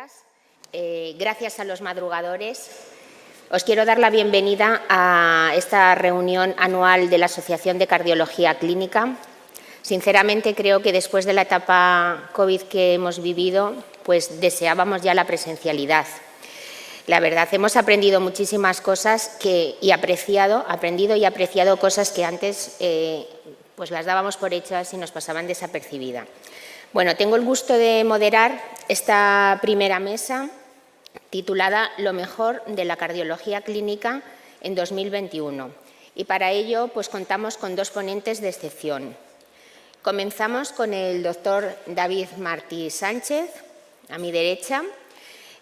días. Gracias a los madrugadores. Os quiero dar la bienvenida a esta reunión anual de la Asociación de Cardiología Clínica. Sinceramente, creo que después de la etapa COVID que hemos vivido, pues deseábamos ya la presencialidad. La verdad, hemos aprendido muchísimas cosas aprendido y apreciado cosas que antes pues las dábamos por hechas y nos pasaban desapercibidas. Bueno, tengo el gusto de moderar esta primera mesa titulada Lo mejor de la cardiología clínica en 2021. Y para ello pues contamos con dos ponentes de excepción. Comenzamos con el doctor David Martí Sánchez, a mi derecha.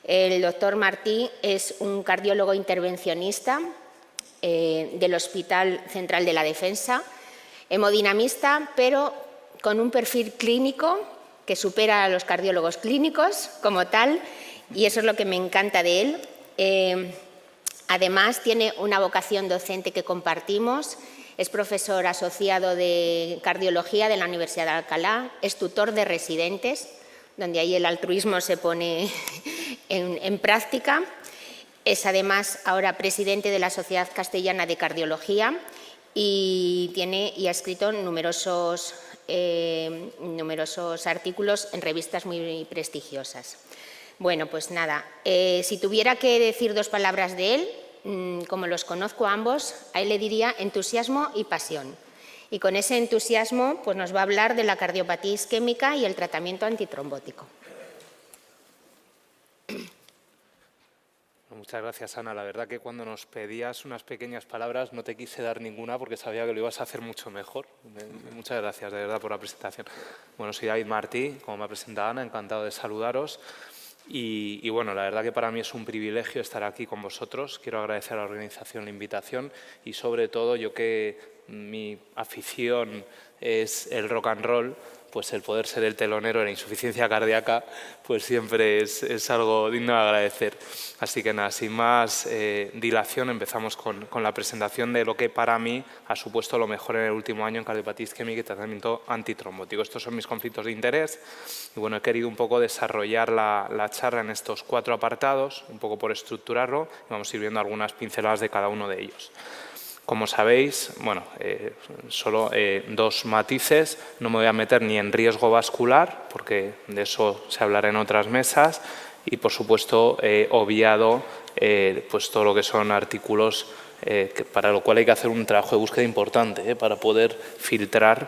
El doctor Martí es un cardiólogo intervencionista del Hospital Central de la Defensa, hemodinamista, pero con un perfil clínico que supera a los cardiólogos clínicos como tal, y eso es lo que me encanta de él. Además, tiene una vocación docente que compartimos, es profesor asociado de cardiología de la Universidad de Alcalá, es tutor de residentes, donde ahí el altruismo se pone en práctica. Es además ahora presidente de la Sociedad Castellana de Cardiología y ha escrito numerosos artículos en revistas muy prestigiosas. Bueno, pues nada, si tuviera que decir dos palabras de él, como los conozco a ambos, a él le diría entusiasmo y pasión. Y con ese entusiasmo pues nos va a hablar de la cardiopatía isquémica y el tratamiento antitrombótico. Muchas gracias, Ana. La verdad que cuando nos pedías unas pequeñas palabras no te quise dar ninguna porque sabía que lo ibas a hacer mucho mejor. Muchas gracias, de verdad, por la presentación. Bueno, soy David Martí, como me ha presentado Ana, encantado de saludaros. Y bueno, la verdad que para mí es un privilegio estar aquí con vosotros. Quiero agradecer a la organización la invitación y sobre todo yo que mi afición es el rock and roll, pues el poder ser el telonero de la insuficiencia cardíaca, pues siempre es algo digno de agradecer. Así que nada, sin más dilación, empezamos con la presentación de lo que para mí ha supuesto lo mejor en el último año en cardiopatía isquémica y tratamiento antitrombótico. Estos son mis conflictos de interés y bueno, he querido un poco desarrollar la charla en estos 4 apartados, un poco por estructurarlo, y vamos a ir viendo algunas pinceladas de cada uno de ellos. Como sabéis, bueno, solo 2 matices, no me voy a meter ni en riesgo vascular, porque de eso se hablará en otras mesas, y por supuesto he obviado pues todo lo que son artículos, para lo cual hay que hacer un trabajo de búsqueda importante para poder filtrar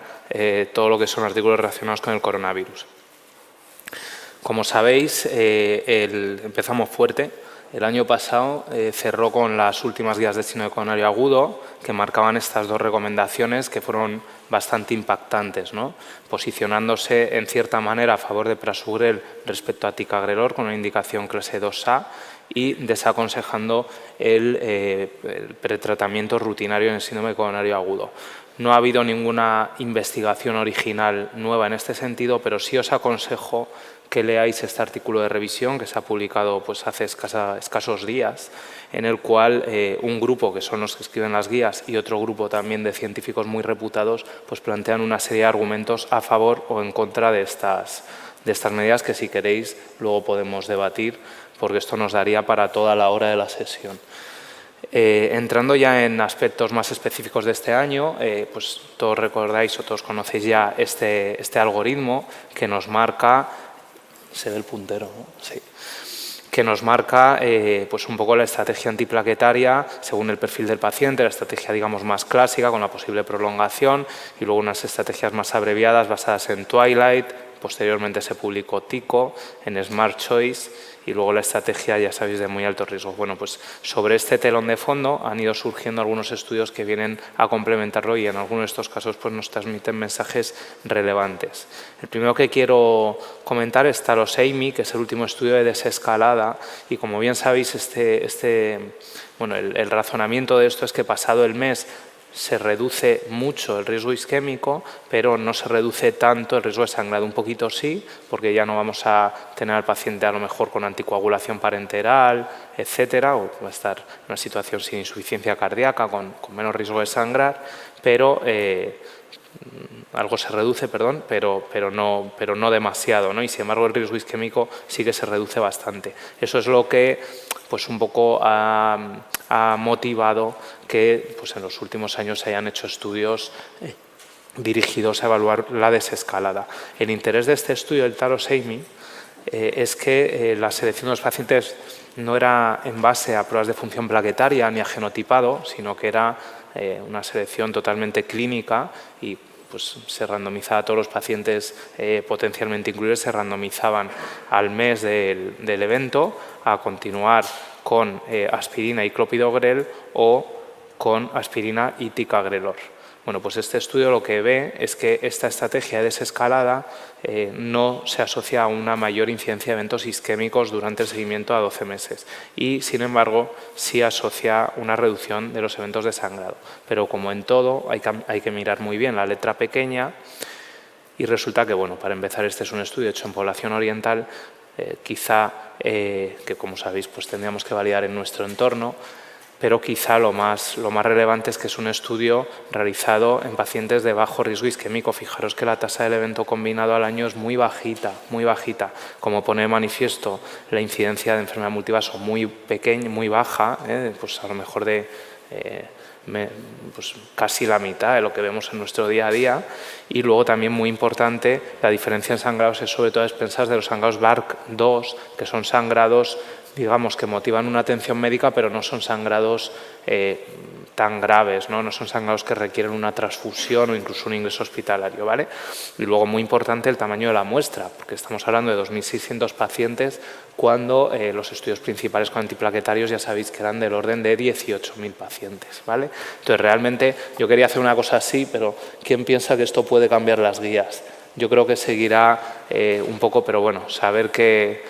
todo lo que son artículos relacionados con el coronavirus. Como sabéis, empezamos fuerte. El año pasado cerró con las últimas guías de signo de coronario agudo que marcaban estas 2 recomendaciones que fueron bastante impactantes, ¿no? Posicionándose en cierta manera a favor de prasugrel respecto a ticagrelor con una indicación clase 2A y desaconsejando el pretratamiento rutinario en el síndrome coronario agudo. No ha habido ninguna investigación original nueva en este sentido, pero sí os aconsejo que leáis este artículo de revisión que se ha publicado pues, hace escasos días, en el cual un grupo, que son los que escriben las guías, y otro grupo también de científicos muy reputados, pues plantean una serie de argumentos a favor o en contra de estas medidas que, si queréis, luego podemos debatir, porque esto nos daría para toda la hora de la sesión. Entrando ya en aspectos más específicos de este año, pues todos recordáis o todos conocéis ya este algoritmo que nos marca. Se ve el puntero, ¿no? Sí. Que nos marca pues un poco la estrategia antiplaquetaria según el perfil del paciente, la estrategia digamos más clásica con la posible prolongación y luego unas estrategias más abreviadas basadas en Twilight, posteriormente se publicó TICO, en Smart Choice y luego la estrategia, ya sabéis, de muy alto riesgo. Bueno, pues sobre este telón de fondo han ido surgiendo algunos estudios que vienen a complementarlo y en algunos de estos casos pues nos transmiten mensajes relevantes. El primero que quiero comentar es TALOS-AMI, que es el último estudio de desescalada y como bien sabéis, bueno, el razonamiento de esto es que pasado el mes se reduce mucho el riesgo isquémico, pero no se reduce tanto el riesgo de sangrado. Un poquito sí, porque ya no vamos a tener al paciente a lo mejor con anticoagulación parenteral, etcétera, o va a estar en una situación sin insuficiencia cardíaca, con menos riesgo de sangrar, pero algo se reduce, perdón, pero no demasiado, ¿no? Y sin embargo el riesgo isquémico sí que se reduce bastante. Eso es lo que pues un poco ha motivado que pues en los últimos años se hayan hecho estudios dirigidos a evaluar la desescalada. El interés de este estudio del Thalassemia es que la selección de los pacientes no era en base a pruebas de función plaquetaria ni a genotipado, sino que era una selección totalmente clínica y pues se randomizaba a todos los pacientes potencialmente incluidos, se randomizaban al mes del evento a continuar con aspirina y clopidogrel o con aspirina y ticagrelor. Bueno, pues este estudio lo que ve es que esta estrategia de desescalada no se asocia a una mayor incidencia de eventos isquémicos durante el seguimiento a 12 meses y, sin embargo, sí asocia una reducción de los eventos de sangrado. Pero como en todo, hay que mirar muy bien la letra pequeña y resulta que, bueno, para empezar, este es un estudio hecho en población oriental, quizá, que como sabéis, pues tendríamos que validar en nuestro entorno, pero quizá lo más relevante es que es un estudio realizado en pacientes de bajo riesgo isquémico. Fijaros que la tasa del evento combinado al año es muy bajita, muy bajita. Como pone de manifiesto, la incidencia de enfermedad multivaso muy pequeña, muy baja, pues a lo mejor de pues casi la mitad de lo que vemos en nuestro día a día. Y luego también muy importante, la diferencia en sangrados es sobre todo a expensas de los sangrados BARC2, que son sangrados digamos que motivan una atención médica, pero no son sangrados tan graves, ¿no? Son sangrados que requieren una transfusión o incluso un ingreso hospitalario, ¿vale? Y luego muy importante el tamaño de la muestra, porque estamos hablando de 2.600 pacientes cuando los estudios principales con antiplaquetarios ya sabéis que eran del orden de 18.000 pacientes, ¿vale? Entonces realmente yo quería hacer una cosa así, pero ¿quién piensa que esto puede cambiar las guías? Yo creo que seguirá un poco, pero bueno, saber que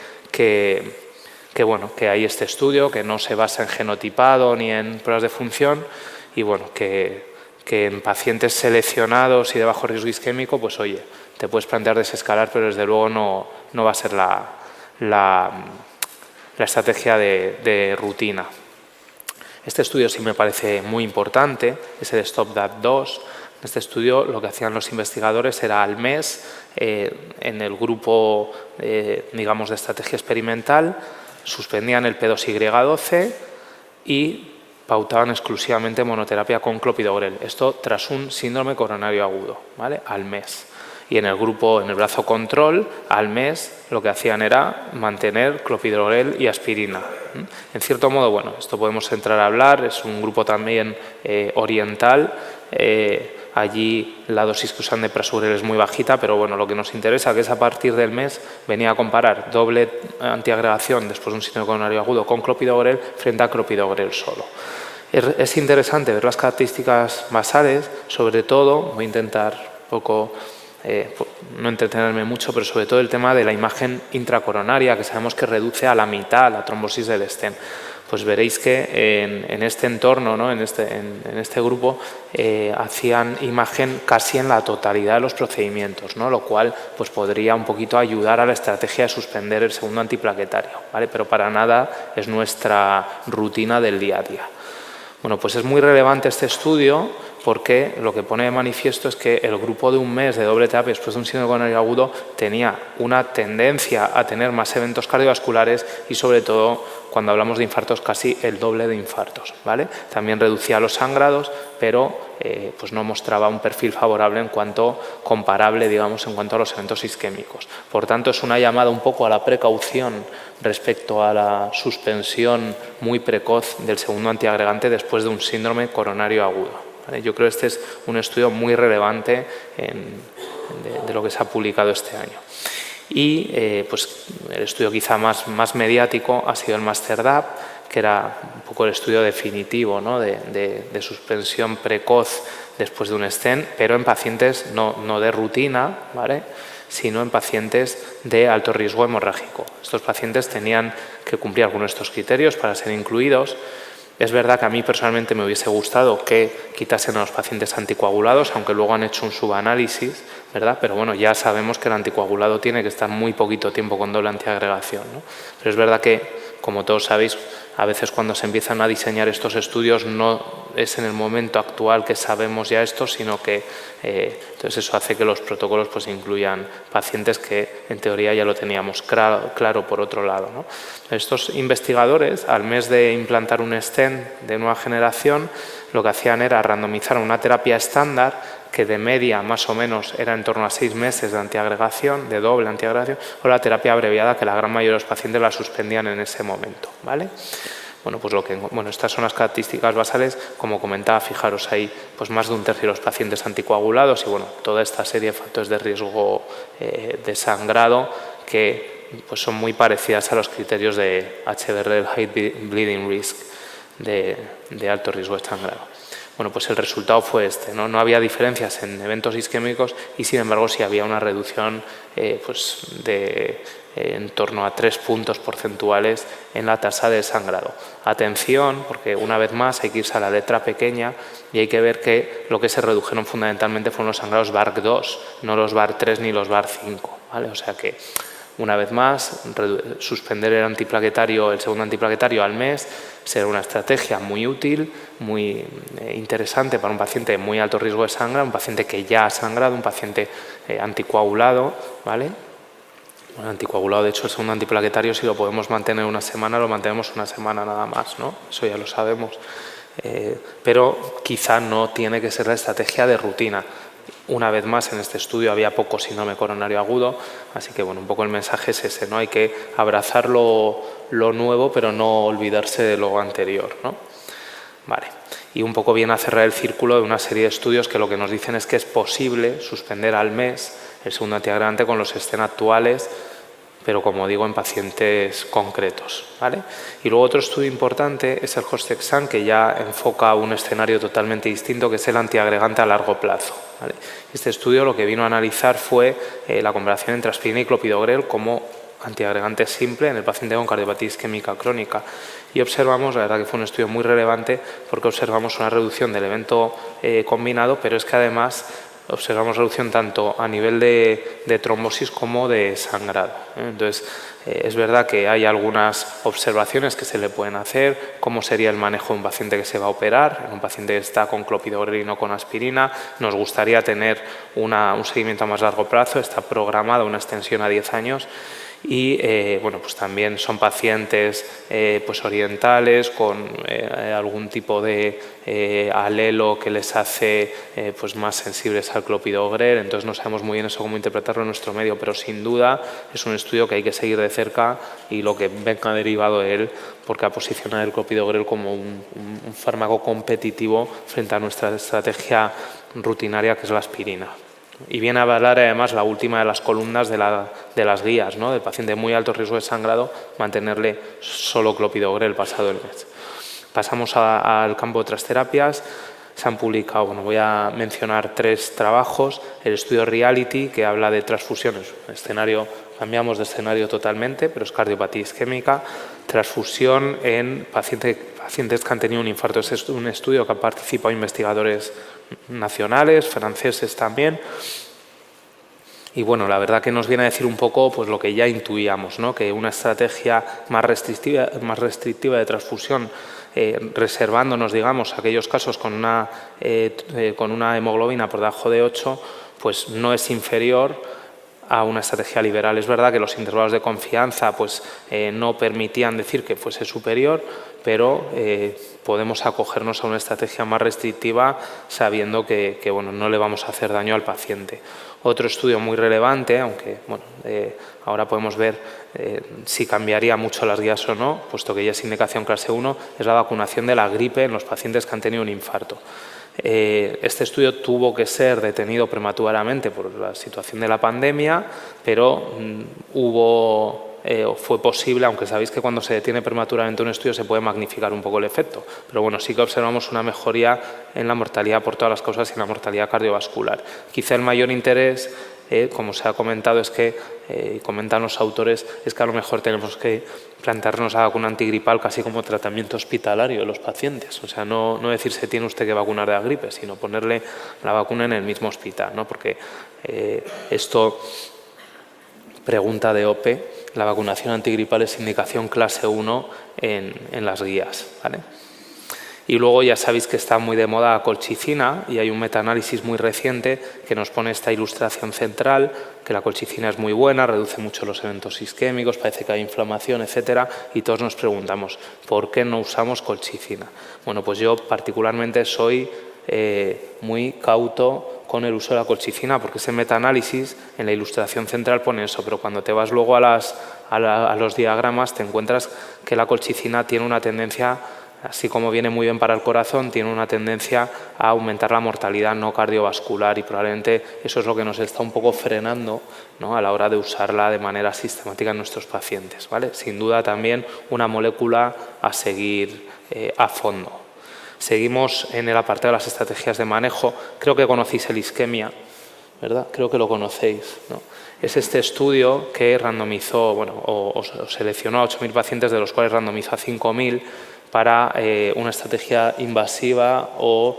hay este estudio que no se basa en genotipado ni en pruebas de función y bueno, que en pacientes seleccionados y de bajo riesgo isquémico, pues oye, te puedes plantear desescalar, pero desde luego no va a ser la estrategia de rutina. Este estudio sí me parece muy importante, es el STOP-DAT2. En este estudio lo que hacían los investigadores era al mes, en el grupo digamos de estrategia experimental, suspendían el P2Y12 y pautaban exclusivamente monoterapia con clopidogrel. Esto tras un síndrome coronario agudo, ¿vale? Al mes. Y en el grupo, en el brazo control, al mes lo que hacían era mantener clopidogrel y aspirina. En cierto modo, bueno, esto podemos entrar a hablar, es un grupo también oriental. Allí la dosis que usan de prasugrel es muy bajita, pero bueno, lo que nos interesa que es a partir del mes venía a comparar doble antiagregación después de un síndrome coronario agudo con clopidogrel frente a clopidogrel solo. Es interesante ver las características basales, sobre todo, voy a intentar un poco no entretenerme mucho, pero sobre todo el tema de la imagen intracoronaria, que sabemos que reduce a la mitad la trombosis del stent. Pues veréis que en este entorno, ¿no? en este grupo, hacían imagen casi en la totalidad de los procedimientos, ¿no? Lo cual pues, podría un poquito ayudar a la estrategia de suspender el segundo antiplaquetario, ¿vale? Pero para nada es nuestra rutina del día a día. Bueno, pues es muy relevante este estudio porque lo que pone de manifiesto es que el grupo de un mes de doble terapia después de un síndrome coronario agudo tenía una tendencia a tener más eventos cardiovasculares y sobre todo cuando hablamos de infartos casi el doble de infartos, ¿vale? También reducía los sangrados, pero pues no mostraba un perfil favorable en cuanto comparable, digamos, en cuanto a los eventos isquémicos. Por tanto, es una llamada un poco a la precaución respecto a la suspensión muy precoz del segundo antiagregante después de un síndrome coronario agudo. ¿Vale? Yo creo que este es un estudio muy relevante de lo que se ha publicado este año. Y pues el estudio quizá más mediático ha sido el MASTER-DAP, que era un poco el estudio definitivo, ¿no? de suspensión precoz después de un stent, pero en pacientes no de rutina, ¿vale? sino en pacientes de alto riesgo hemorrágico. Estos pacientes tenían que cumplir algunos de estos criterios para ser incluidos. Es verdad que a mí personalmente me hubiese gustado que quitasen a los pacientes anticoagulados, aunque luego han hecho un subanálisis, ¿verdad? Pero bueno, ya sabemos que el anticoagulado tiene que estar muy poquito tiempo con doble antiagregación, ¿no? Pero es verdad que, como todos sabéis, a veces cuando se empiezan a diseñar estos estudios no es en el momento actual que sabemos ya esto, sino que entonces eso hace que los protocolos pues incluyan pacientes que en teoría ya lo teníamos claro por otro lado, ¿no? Estos investigadores, al mes de implantar un stent de nueva generación, lo que hacían era randomizar una terapia estándar que de media más o menos era en torno a 6 meses de antiagregación, de doble antiagregación, o la terapia abreviada, que la gran mayoría de los pacientes la suspendían en ese momento, ¿vale? Bueno, pues estas son las características basales, como comentaba, fijaros ahí, pues más de un tercio de los pacientes anticoagulados y bueno, toda esta serie de factores de riesgo de sangrado que pues son muy parecidas a los criterios de HBR, el High Bleeding Risk, de alto riesgo de sangrado. Bueno, pues el resultado fue este, ¿no? No había diferencias en eventos isquémicos y sin embargo sí había una reducción en torno a 3 puntos porcentuales en la tasa de sangrado. Atención, porque una vez más hay que irse a la letra pequeña y hay que ver que lo que se redujeron fundamentalmente fueron los sangrados BARC2, no los BARC3 ni los BARC5, ¿vale? O sea que, una vez más, suspender el segundo antiplaquetario al mes será una estrategia muy útil, muy interesante para un paciente de muy alto riesgo de sangre, un paciente que ya ha sangrado, un paciente anticoagulado, ¿vale? Bueno, anticoagulado, de hecho, el segundo antiplaquetario, si lo podemos mantener una semana, lo mantenemos una semana nada más, ¿no? Eso ya lo sabemos. Pero quizá no tiene que ser la estrategia de rutina. Una vez más, en este estudio había poco síndrome coronario agudo, así que bueno, un poco el mensaje es ese, ¿no? Hay que abrazar lo nuevo, pero no olvidarse de lo anterior, ¿no? Vale. Y un poco viene a cerrar el círculo de una serie de estudios que lo que nos dicen es que es posible suspender al mes el segundo antiagregante con los stent actuales, pero como digo, en pacientes concretos, ¿vale? Y luego otro estudio importante es el Hostexan, que ya enfoca un escenario totalmente distinto, que es el antiagregante a largo plazo, ¿vale? Este estudio lo que vino a analizar fue la comparación entre aspirina y clopidogrel como antiagregante simple en el paciente con cardiopatía isquémica crónica. Y observamos, la verdad que fue un estudio muy relevante, porque observamos una reducción del evento combinado, pero es que además observamos reducción tanto a nivel de trombosis como de sangrado. Entonces, es verdad que hay algunas observaciones que se le pueden hacer, cómo sería el manejo de un paciente que se va a operar, un paciente que está con clopidogrel y no con aspirina. Nos gustaría tener un seguimiento a más largo plazo, está programada una extensión a 10 años. Y bueno, pues también son pacientes pues orientales con algún tipo de alelo que les hace pues más sensibles al clopidogrel, entonces no sabemos muy bien eso cómo interpretarlo en nuestro medio, pero sin duda es un estudio que hay que seguir de cerca y lo que venga derivado de él, porque ha posicionado el clopidogrel como un fármaco competitivo frente a nuestra estrategia rutinaria, que es la aspirina. Y viene a avalar además la última de las columnas de las guías, ¿no? Del paciente de muy alto riesgo de sangrado, mantenerle solo clopidogrel pasado el mes. Pasamos al campo de otras terapias. Se han publicado, bueno, voy a mencionar 3 trabajos. El estudio Reality, que habla de transfusiones. Cambiamos de escenario totalmente, pero es cardiopatía isquémica. Transfusión en pacientes que han tenido un infarto. Es un estudio que han participado investigadores nacionales, franceses también. Y bueno, la verdad que nos viene a decir un poco pues lo que ya intuíamos, ¿no? Que una estrategia más restrictiva de transfusión, reservándonos, digamos, aquellos casos con una hemoglobina por debajo de 8, pues no es inferior a una estrategia liberal. Es verdad que los intervalos de confianza pues, no permitían decir que fuese superior, pero podemos acogernos a una estrategia más restrictiva sabiendo que bueno, no le vamos a hacer daño al paciente. Otro estudio muy relevante, aunque bueno, ahora podemos ver si cambiaría mucho las guías o no, puesto que ya es indicación clase 1, es la vacunación de la gripe en los pacientes que han tenido un infarto. Este estudio tuvo que ser detenido prematuramente por la situación de la pandemia, pero fue posible, aunque sabéis que cuando se detiene prematuramente un estudio se puede magnificar un poco el efecto, pero bueno, sí que observamos una mejoría en la mortalidad por todas las causas y en la mortalidad cardiovascular. Quizá el mayor interés, como se ha comentado, es que, comentan los autores, es que a lo mejor tenemos que plantearnos la vacuna antigripal casi como tratamiento hospitalario de los pacientes. O sea, no decirse tiene usted que vacunar de la gripe, sino ponerle la vacuna en el mismo hospital, ¿no? Porque esto, pregunta de OPE, la vacunación antigripal es indicación clase 1 en las guías, ¿vale? Y luego ya sabéis que está muy de moda la colchicina y hay un metaanálisis muy reciente que nos pone esta ilustración central, que la colchicina es muy buena, reduce mucho los eventos isquémicos, parece que hay inflamación, etcétera, y todos nos preguntamos, ¿por qué no usamos colchicina? Bueno, pues yo particularmente soy muy cauto con el uso de la colchicina porque ese metaanálisis en la ilustración central pone eso, pero cuando te vas luego a los diagramas te encuentras que la colchicina tiene una tendencia, así como viene muy bien para el corazón, tiene una tendencia a aumentar la mortalidad no cardiovascular y probablemente eso es lo que nos está un poco frenando, ¿no?, a la hora de usarla de manera sistemática en nuestros pacientes, ¿vale? Sin duda también una molécula a seguir a fondo. Seguimos en el apartado de las estrategias de manejo. Creo que conocéis el isquemia, ¿verdad? Creo que lo conocéis, ¿no? Es este estudio que randomizó, bueno, o seleccionó a 8.000 pacientes, de los cuales randomizó a 5.000 para una estrategia invasiva o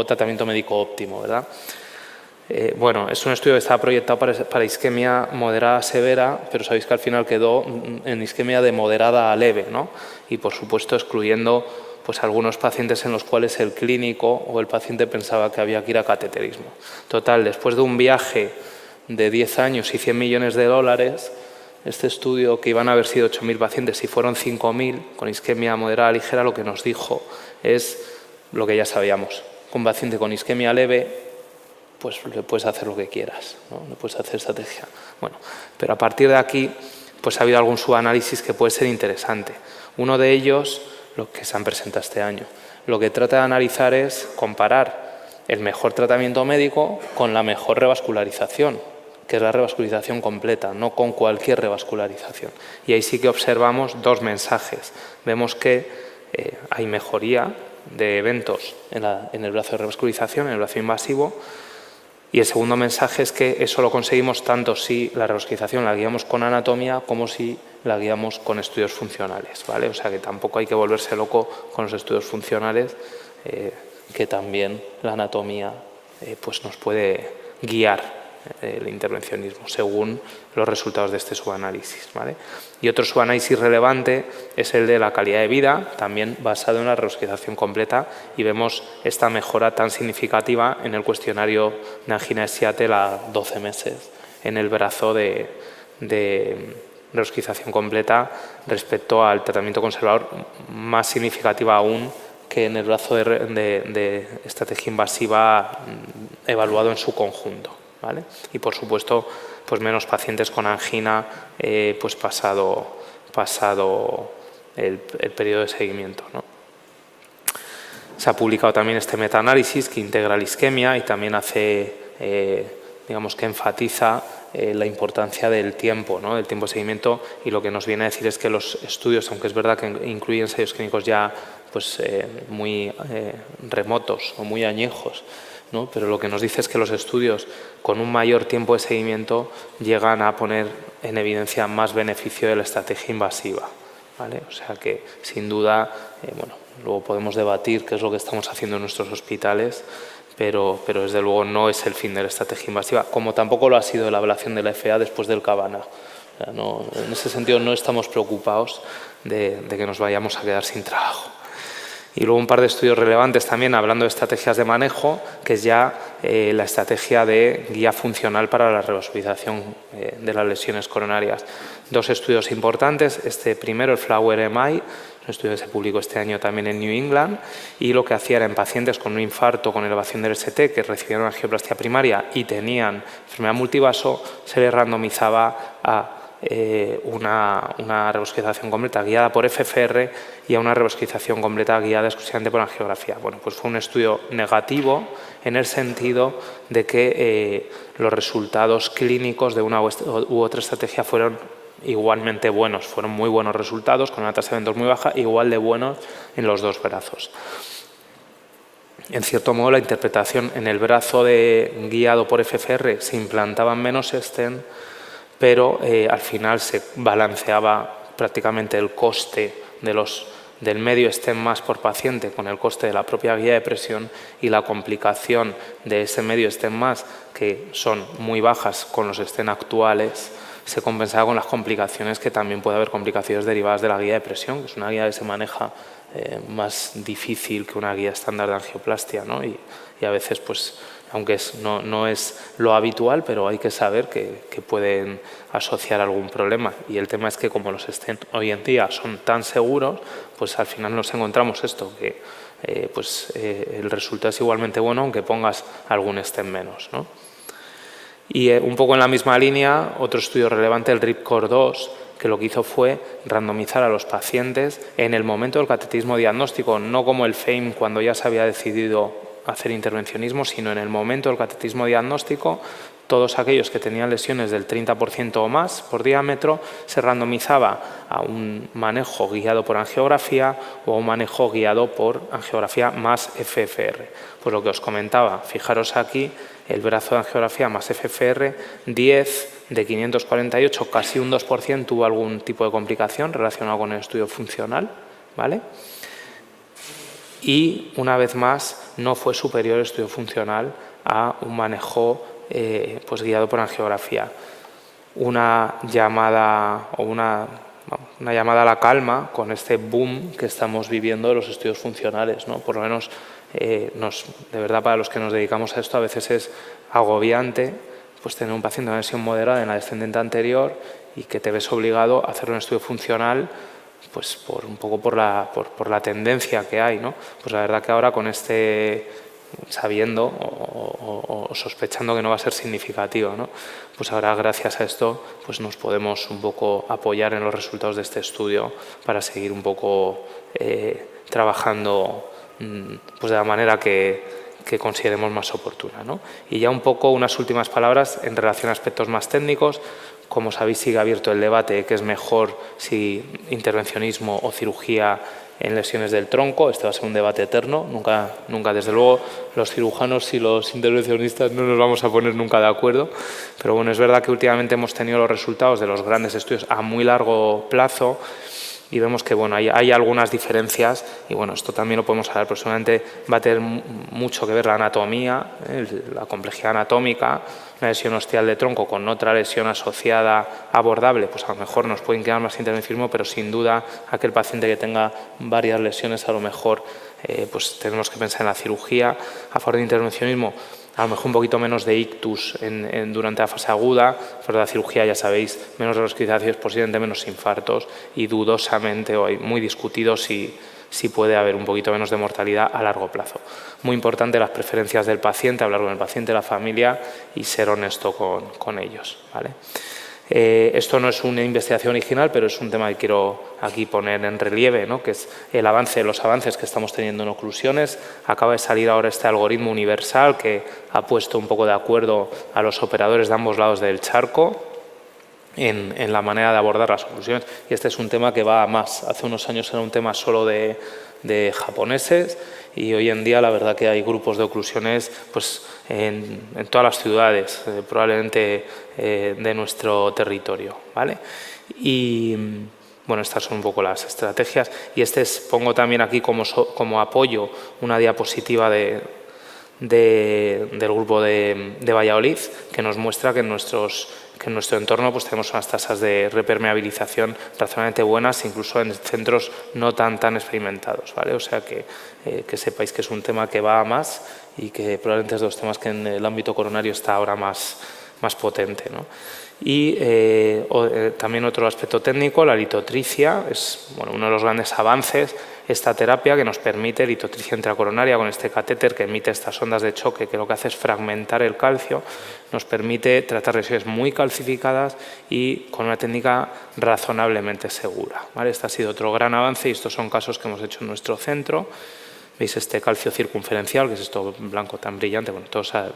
tratamiento médico óptimo, ¿verdad? Bueno, es un estudio que estaba proyectado para isquemia moderada severa, pero sabéis que al final quedó en isquemia de moderada a leve, ¿no? Y por supuesto excluyendo pues algunos pacientes en los cuales el clínico o el paciente pensaba que había que ir a cateterismo. Total, después de un viaje de 10 años y 100 millones de dólares, este estudio, que iban a haber sido 8.000 pacientes y fueron 5.000 con isquemia moderada ligera, lo que nos dijo es lo que ya sabíamos. Con un paciente con isquemia leve, pues le puedes hacer lo que quieras, ¿no? Le puedes hacer estrategia. Bueno, pero a partir de aquí pues ha habido algún subanálisis que puede ser interesante. Uno de ellos, lo que se han presentado este año, lo que trata de analizar es comparar el mejor tratamiento médico con la mejor revascularización, que es la revascularización completa, no con cualquier revascularización. Y ahí sí que observamos dos mensajes. Vemos que hay mejoría de eventos en el brazo de revascularización, en el brazo invasivo, y el segundo mensaje es que eso lo conseguimos tanto si la revascularización la guiamos con anatomía como si la guiamos con estudios funcionales, ¿vale? O sea que tampoco hay que volverse loco con los estudios funcionales, que también la anatomía pues nos puede guiar el intervencionismo según los resultados de este subanálisis, ¿vale? Y otro subanálisis relevante es el de la calidad de vida, también basado en la revascularización completa, y vemos esta mejora tan significativa en el cuestionario de angina de Seattle a 12 meses en el brazo de revascularización completa respecto al tratamiento conservador, más significativa aún que en el brazo de estrategia invasiva evaluado en su conjunto, ¿vale? Y por supuesto pues menos pacientes con angina pues pasado el periodo de seguimiento, ¿no? Se ha publicado también este metaanálisis que integra la isquemia y también hace, digamos que enfatiza la importancia del tiempo, ¿no?, del tiempo de seguimiento, y lo que nos viene a decir es que los estudios, aunque es verdad que incluyen ensayos clínicos ya pues, muy remotos o muy añejos, ¿no?, pero lo que nos dice es que los estudios con un mayor tiempo de seguimiento llegan a poner en evidencia más beneficio de la estrategia invasiva, ¿vale? O sea que sin duda, bueno, luego podemos debatir qué es lo que estamos haciendo en nuestros hospitales, pero desde luego no es el fin de la estrategia invasiva, como tampoco lo ha sido la evaluación de la FDA después del Cabana. O sea, no, en ese sentido no estamos preocupados de que nos vayamos a quedar sin trabajo. Y luego un par de estudios relevantes también hablando de estrategias de manejo, que es ya la estrategia de guía funcional para la revascularización de las lesiones coronarias. Dos estudios importantes, este primero, el Flower MI, un estudio que se publicó este año también en New England, y lo que hacía era en pacientes con un infarto con elevación del ST que recibieron angioplastia primaria y tenían enfermedad multivaso, se les randomizaba a una revascularización completa guiada por FFR y a una revascularización completa guiada exclusivamente por angiografía. Bueno, pues fue un estudio negativo en el sentido de que los resultados clínicos de una u otra estrategia fueron igualmente buenos, fueron muy buenos resultados con una tasa de eventos muy baja, igual de buenos en los dos brazos. En cierto modo, la interpretación en el brazo guiado por FFR se implantaban menos stent, pero al final se balanceaba prácticamente el coste del medio stent más por paciente con el coste de la propia guía de presión, y la complicación de ese medio stent más, que son muy bajas con los stent actuales, se compensaba con las complicaciones, que también puede haber complicaciones derivadas de la guía de presión, que es una guía que se maneja más difícil que una guía estándar de angioplastia, ¿no? Y a veces, pues, aunque no es lo habitual, pero hay que saber que pueden asociar algún problema. Y el tema es que como los stents hoy en día son tan seguros, pues al final nos encontramos esto, que el resultado es igualmente bueno aunque pongas algún stent menos, ¿no? Y un poco en la misma línea, otro estudio relevante, el RIPCOR 2, que lo que hizo fue randomizar a los pacientes en el momento del cateterismo diagnóstico, no como el FAME cuando ya se había decidido hacer intervencionismo, sino en el momento del cateterismo diagnóstico. Todos aquellos que tenían lesiones del 30% o más por diámetro se randomizaba a un manejo guiado por angiografía o a un manejo guiado por angiografía más FFR. Pues lo que os comentaba, fijaros aquí, el brazo de angiografía más FFR, 10 de 548, casi un 2% tuvo algún tipo de complicación relacionado con el estudio funcional, ¿vale? Y una vez más no fue superior el estudio funcional a un manejo pues guiado por angiografía. Una llamada a la calma con este boom que estamos viviendo de los estudios funcionales, ¿no? Por lo menos de verdad, para los que nos dedicamos a esto, a veces es agobiante pues tener un paciente con lesión moderada en la descendente anterior y que te ves obligado a hacer un estudio funcional pues un poco por la tendencia que hay, ¿no? Pues la verdad que ahora con sabiendo o sospechando que no va a ser significativo, ¿no? Pues ahora gracias a esto pues nos podemos un poco apoyar en los resultados de este estudio para seguir un poco trabajando pues de la manera que consideremos más oportuna, ¿no? Y ya un poco unas últimas palabras en relación a aspectos más técnicos. Como sabéis, sigue abierto el debate que es mejor si intervencionismo o cirugía en lesiones del tronco. Este va a ser un debate eterno. Nunca, desde luego, los cirujanos y los intervencionistas no nos vamos a poner nunca de acuerdo. Pero bueno, es verdad que últimamente hemos tenido los resultados de los grandes estudios a muy largo plazo y vemos que bueno, hay algunas diferencias y bueno, esto también lo podemos hablar, pero seguramente va a tener mucho que ver la anatomía, la complejidad anatómica. Una lesión ostial de tronco con otra lesión asociada abordable, pues a lo mejor nos puede inclinar más intervencionismo, pero sin duda aquel paciente que tenga varias lesiones a lo mejor pues tenemos que pensar en la cirugía. A favor de intervencionismo, a lo mejor un poquito menos de ictus durante la fase aguda, pero la cirugía ya sabéis, menos revascularizaciones, posiblemente menos infartos y dudosamente o muy discutido si puede haber un poquito menos de mortalidad a largo plazo. Muy importante las preferencias del paciente, hablar con el paciente, la familia y ser honesto con ellos, ¿vale? Esto no es una investigación original, pero es un tema que quiero aquí poner en relieve, ¿no? Que es los avances que estamos teniendo en oclusiones. Acaba de salir ahora este algoritmo universal que ha puesto un poco de acuerdo a los operadores de ambos lados del charco en la manera de abordar las oclusiones. Y este es un tema que va a más. Hace unos años era un tema solo de japoneses y hoy en día la verdad que hay grupos de oclusiones pues, en todas las ciudades, probablemente de nuestro territorio, ¿vale? Y bueno, estas son un poco las estrategias y pongo también aquí como apoyo una diapositiva del grupo de Valladolid que nos muestra que en nuestro entorno pues, tenemos unas tasas de repermeabilización razonablemente buenas, incluso en centros no tan experimentados, ¿vale? O sea que sepáis que es un tema que va a más y que probablemente es de los temas que en el ámbito coronario está ahora más potente, ¿no? Y también otro aspecto técnico, la litotricia, es uno de los grandes avances, esta terapia que nos permite litotricia intracoronaria con este catéter que emite estas ondas de choque que lo que hace es fragmentar el calcio, nos permite tratar lesiones muy calcificadas y con una técnica razonablemente segura, ¿vale? Este ha sido otro gran avance y estos son casos que hemos hecho en nuestro centro. Veis este calcio circunferencial, que es esto blanco tan brillante, bueno,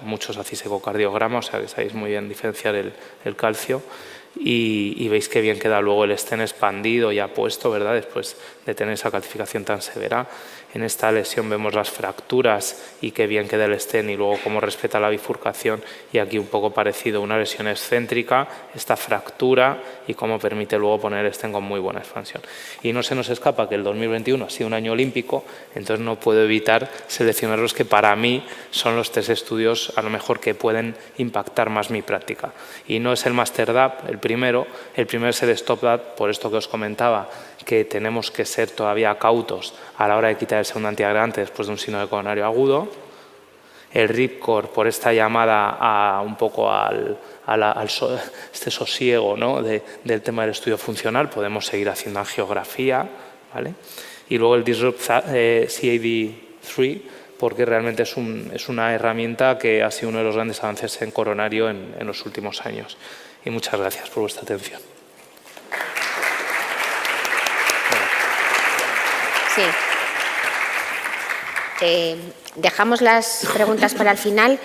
muchos hacéis ecocardiograma, o sea que sabéis muy bien diferenciar el calcio y veis qué bien queda luego el stent expandido y apuesto, ¿verdad? Después de tener esa calcificación tan severa. En esta lesión vemos las fracturas y qué bien queda el stent y luego cómo respeta la bifurcación y aquí un poco parecido, una lesión excéntrica, esta fractura y cómo permite luego poner el stent con muy buena expansión. Y no se nos escapa que el 2021 ha sido un año olímpico, entonces no puedo evitar seleccionar los que para mí son los 3 estudios a lo mejor que pueden impactar más mi práctica. Y no es el Master DAP, el primero es el Stop That, por esto que os comentaba, que tenemos que ser todavía cautos a la hora de quitar el segundo antiagregante después de un síndrome coronario agudo. El Ripcord, por esta llamada un poco este sosiego, ¿no?, del tema del estudio funcional, podemos seguir haciendo angiografía, ¿vale? Y luego el Disrupt CAD3, porque realmente es una herramienta que ha sido uno de los grandes avances en coronario en los últimos años. Y muchas gracias por vuestra atención. Sí. Dejamos las preguntas para el final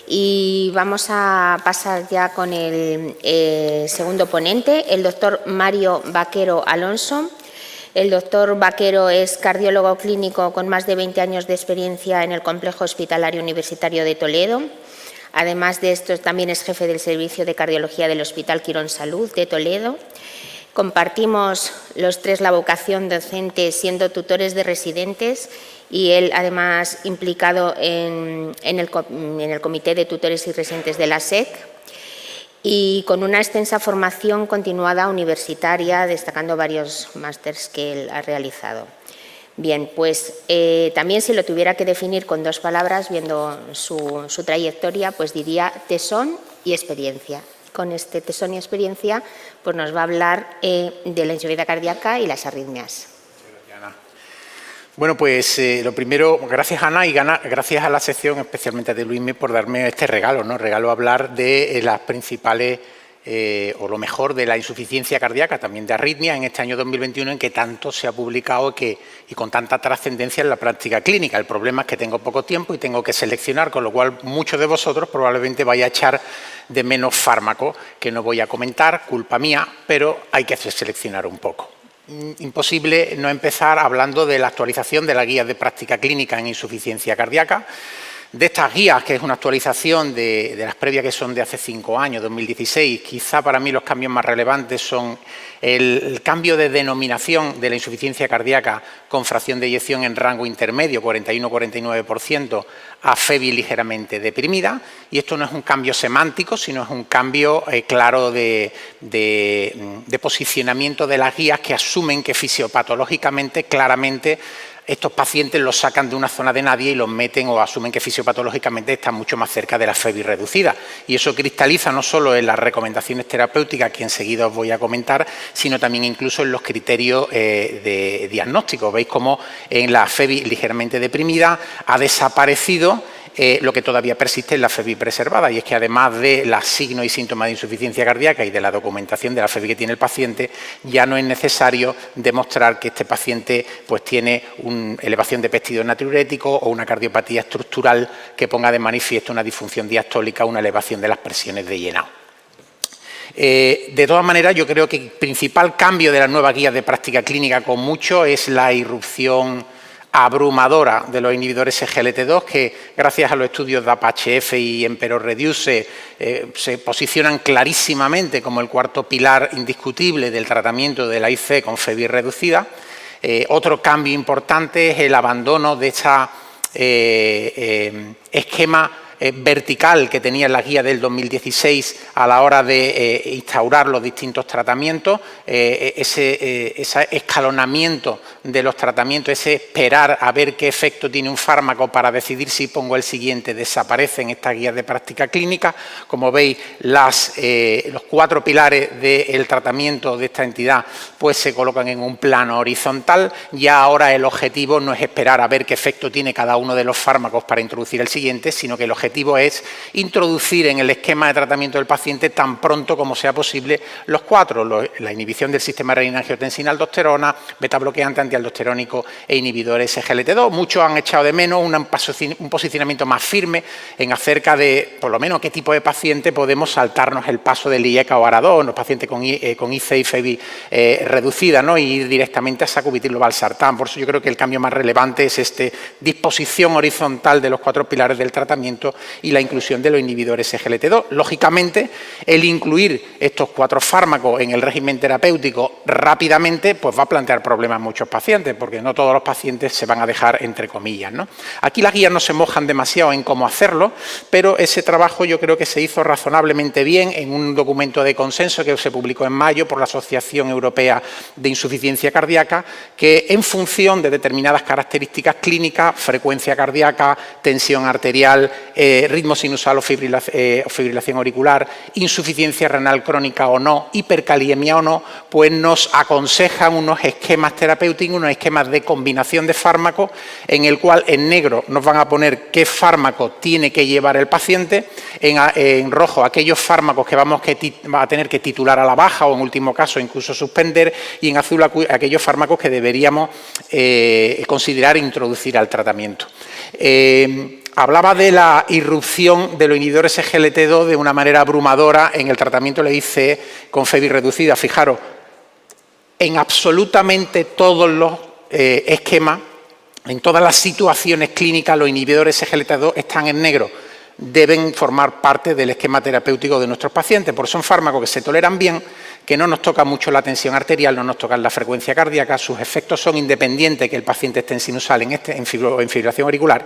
y vamos a pasar ya con el segundo ponente, el doctor Mario Vaquero Alonso. El doctor Vaquero es cardiólogo clínico con más de 20 años de experiencia en el Complejo Hospitalario Universitario de Toledo. Además de esto, también es jefe del Servicio de Cardiología del Hospital Quirón Salud de Toledo. Compartimos los tres la vocación docente siendo tutores de residentes y él, además, implicado en el Comité de Tutores y Residentes de la SEC y con una extensa formación continuada universitaria, destacando varios másters que él ha realizado. Bien, pues también si lo tuviera que definir con dos palabras, viendo su trayectoria, pues diría tesón y experiencia. Con este tesón y experiencia pues nos va a hablar de la insuficiencia cardíaca y las arritmias. Bueno, pues lo primero, gracias Ana y gracias a la sección, especialmente de Luismi, por darme este regalo, ¿no? Regalo hablar de las principales o lo mejor de la insuficiencia cardíaca, también de arritmia, en este año 2021 en que tanto se ha publicado y con tanta trascendencia en la práctica clínica. El problema es que tengo poco tiempo y tengo que seleccionar, con lo cual muchos de vosotros probablemente vaya a echar de menos fármacos que no voy a comentar, culpa mía, pero hay que seleccionar un poco. Imposible no empezar hablando de la actualización de la guía de práctica clínica en insuficiencia cardíaca. De estas guías, que es una actualización de las previas que son de hace 5 años, 2016, quizá para mí los cambios más relevantes son el cambio de denominación de la insuficiencia cardíaca con fracción de eyección en rango intermedio, 41-49%, a FEBI ligeramente deprimida. Y esto no es un cambio semántico, sino es un cambio claro de posicionamiento de las guías que asumen que fisiopatológicamente, claramente, estos pacientes los sacan de una zona de nadie y los meten o asumen que fisiopatológicamente están mucho más cerca de la FEBI reducida. Y eso cristaliza no solo en las recomendaciones terapéuticas, que enseguida os voy a comentar, sino también incluso en los criterios de diagnóstico. Veis cómo en la FEBI ligeramente deprimida ha desaparecido lo que todavía persiste en la FEBI preservada, y es que además de los signos y síntomas de insuficiencia cardíaca y de la documentación de la FEBI que tiene el paciente, ya no es necesario demostrar que este paciente pues tiene una elevación de péptido natriurético o una cardiopatía estructural que ponga de manifiesto una disfunción diastólica o una elevación de las presiones de llenado. De todas maneras, yo creo que el principal cambio de la nueva guía de práctica clínica con mucho es la irrupción abrumadora de los inhibidores SGLT2, que gracias a los estudios de Apache-F y Empero-Reduce se posicionan clarísimamente como el cuarto pilar indiscutible del tratamiento de la IC con FEBI reducida. Otro cambio importante es el abandono de este esquema vertical que tenía en la guía del 2016 a la hora de instaurar los distintos tratamientos, ese escalonamiento de los tratamientos, ese esperar a ver qué efecto tiene un fármaco para decidir si pongo el siguiente, desaparece en esta guía de práctica clínica. Como veis, los 4 pilares del tratamiento de esta entidad pues se colocan en un plano horizontal. Ya ahora el objetivo no es esperar a ver qué efecto tiene cada uno de los fármacos para introducir el siguiente, sino que el objetivo es introducir en el esquema de tratamiento del paciente tan pronto como sea posible los 4, la inhibición del sistema renina-angiotensina-aldosterona, beta-bloqueante, antialdosterónico e inhibidores SGLT2. Muchos han echado de menos un posicionamiento más firme en acerca de, por lo menos, qué tipo de paciente podemos saltarnos el paso del IECA o ARA2, los pacientes con IC y FEBI reducida, ¿no? Y ir directamente a sacubitril o valsartán. Por eso yo creo que el cambio más relevante es esta disposición horizontal de los 4 pilares del tratamiento y la inclusión de los inhibidores SGLT2. Lógicamente, el incluir estos 4 fármacos en el régimen terapéutico rápidamente pues va a plantear problemas a muchos pacientes. pacientes, porque no todos los pacientes se van a dejar entre comillas, ¿no? Aquí las guías no se mojan demasiado en cómo hacerlo, pero ese trabajo yo creo que se hizo razonablemente bien en un documento de consenso que se publicó en mayo por la Asociación Europea de Insuficiencia Cardíaca, que en función de determinadas características clínicas, frecuencia cardíaca, tensión arterial, ritmo sinusal o fibrilación auricular, insuficiencia renal crónica o no, hipercaliemia o no, pues nos aconsejan unos esquemas terapéuticos, unos esquemas de combinación de fármacos, en el cual en negro nos van a poner qué fármaco tiene que llevar el paciente, en rojo aquellos fármacos que vamos a tener que titular a la baja o en último caso incluso suspender, y en azul aquellos fármacos que deberíamos considerar introducir al tratamiento. Hablaba de la irrupción de los inhibidores SGLT2 de una manera abrumadora en el tratamiento de la ICE con FEBI reducida. Fijaros, en absolutamente todos los esquemas, en todas las situaciones clínicas, los inhibidores SGLT2 están en negro. Deben formar parte del esquema terapéutico de nuestros pacientes, porque son fármacos que se toleran bien, que no nos toca mucho la tensión arterial, no nos tocan la frecuencia cardíaca, sus efectos son independientes que el paciente esté en sinusal, en fibrilación auricular.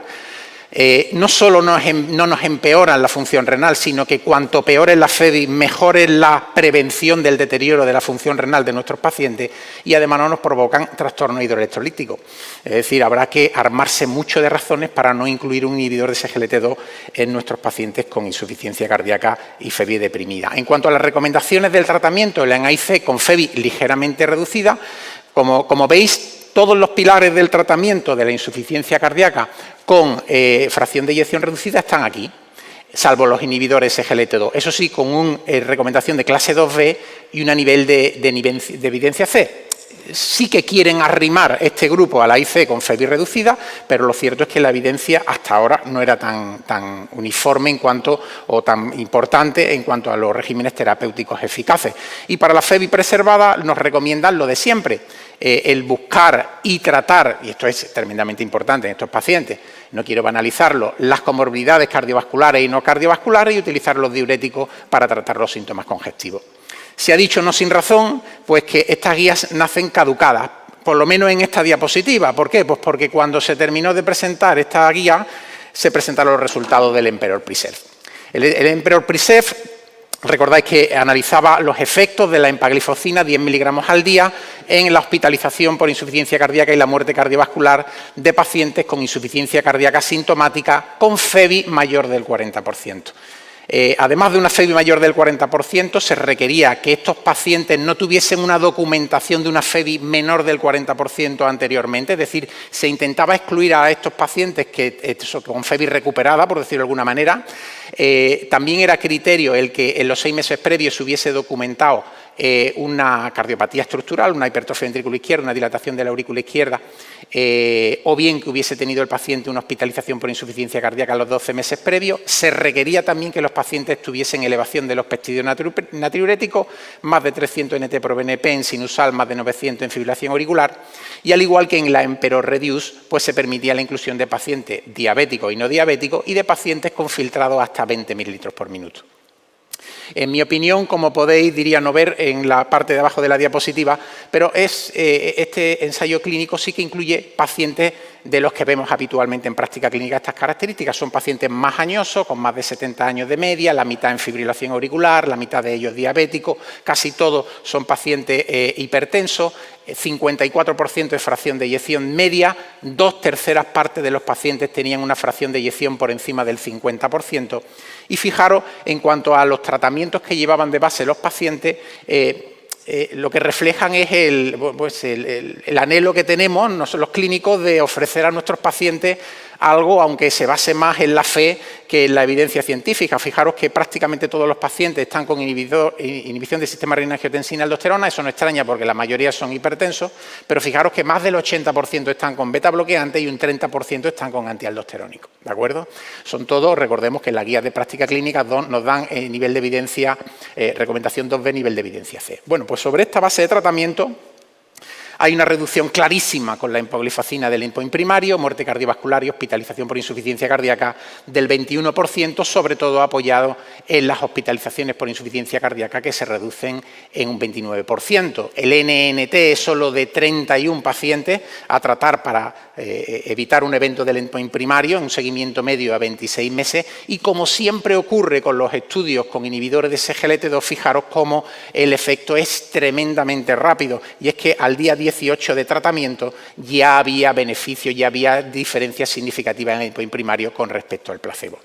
No solo no nos empeoran la función renal, sino que cuanto peor es la FEBI, mejor es la prevención del deterioro de la función renal de nuestros pacientes, y además no nos provocan trastorno hidroelectrolítico. Es decir, habrá que armarse mucho de razones para no incluir un inhibidor de SGLT2 en nuestros pacientes con insuficiencia cardíaca y FEBI deprimida. En cuanto a las recomendaciones del tratamiento en AIC con FEBI ligeramente reducida, como veis, todos los pilares del tratamiento de la insuficiencia cardíaca con fracción de eyección reducida están aquí, salvo los inhibidores SGLT2. Eso sí, con una recomendación de clase 2B y un nivel de evidencia C. Sí que quieren arrimar este grupo a la IC con FEBI reducida, pero lo cierto es que la evidencia hasta ahora no era tan uniforme en cuanto, o tan importante en cuanto a los regímenes terapéuticos eficaces. Y para la FEBI preservada nos recomiendan lo de siempre, el buscar y tratar, y esto es tremendamente importante en estos pacientes, no quiero banalizarlo, las comorbilidades cardiovasculares y no cardiovasculares, y utilizar los diuréticos para tratar los síntomas congestivos. Se ha dicho, no sin razón, pues que estas guías nacen caducadas, por lo menos en esta diapositiva. ¿Por qué? Pues porque cuando se terminó de presentar esta guía, se presentaron los resultados del Emperor Preserve. El Emperor Preserve, recordáis que analizaba los efectos de la empagliflozina 10 miligramos al día en la hospitalización por insuficiencia cardíaca y la muerte cardiovascular de pacientes con insuficiencia cardíaca sintomática con FEBI mayor del 40%. Además de una FEBI mayor del 40%, se requería que estos pacientes no tuviesen una documentación de una FEBI menor del 40% anteriormente, es decir, se intentaba excluir a estos pacientes con FEBI recuperada, por decirlo de alguna manera. También era criterio el que en los 6 meses previos se hubiese documentado una cardiopatía estructural, una hipertrofia ventrículo izquierda, una dilatación de la aurícula izquierda, o bien que hubiese tenido el paciente una hospitalización por insuficiencia cardíaca en los 12 meses previos. Se requería también que los pacientes tuviesen elevación de los péptidos natriuréticos, más de 300 NT por BNP en sinusal, más de 900 en fibrilación auricular, y al igual que en la Emperor Reduce, pues se permitía la inclusión de pacientes diabéticos y no diabéticos y de pacientes con filtrado hasta 20 mililitros por minuto. En mi opinión, como podéis, diría no ver en la parte de abajo de la diapositiva, pero este ensayo clínico sí que incluye pacientes de los que vemos habitualmente en práctica clínica estas características. Son pacientes más añosos, con más de 70 años de media, la mitad en fibrilación auricular, la mitad de ellos diabéticos, casi todos son pacientes hipertensos, 54% de fracción de eyección media, 2/3 partes de los pacientes tenían una fracción de eyección por encima del 50%. Y fijaros, en cuanto a los tratamientos que llevaban de base los pacientes, lo que reflejan es el anhelo que tenemos los clínicos de ofrecer a nuestros pacientes algo, aunque se base más en la fe que en la evidencia científica. Fijaros que prácticamente todos los pacientes están con inhibición del sistema renina-angiotensina-aldosterona. Eso no extraña porque la mayoría son hipertensos, pero fijaros que más del 80% están con beta bloqueantes y un 30% están con antialdosterónicos. ¿De acuerdo? Son todos, recordemos que en la guía de práctica clínica nos dan nivel de evidencia, recomendación 2B, nivel de evidencia C. Bueno, pues sobre esta base de tratamiento Hay una reducción clarísima con la empagliflozina del endpoint primario, muerte cardiovascular y hospitalización por insuficiencia cardíaca del 21%, sobre todo apoyado en las hospitalizaciones por insuficiencia cardíaca, que se reducen en un 29%. El NNT es solo de 31 pacientes a tratar para evitar un evento del endpoint primario, en un seguimiento medio a 26 meses, y como siempre ocurre con los estudios con inhibidores de SGLT2, fijaros cómo el efecto es tremendamente rápido, y es que al día 18 de tratamiento ya había beneficio, ya había diferencias significativas en el endpoint primario con respecto al placebo.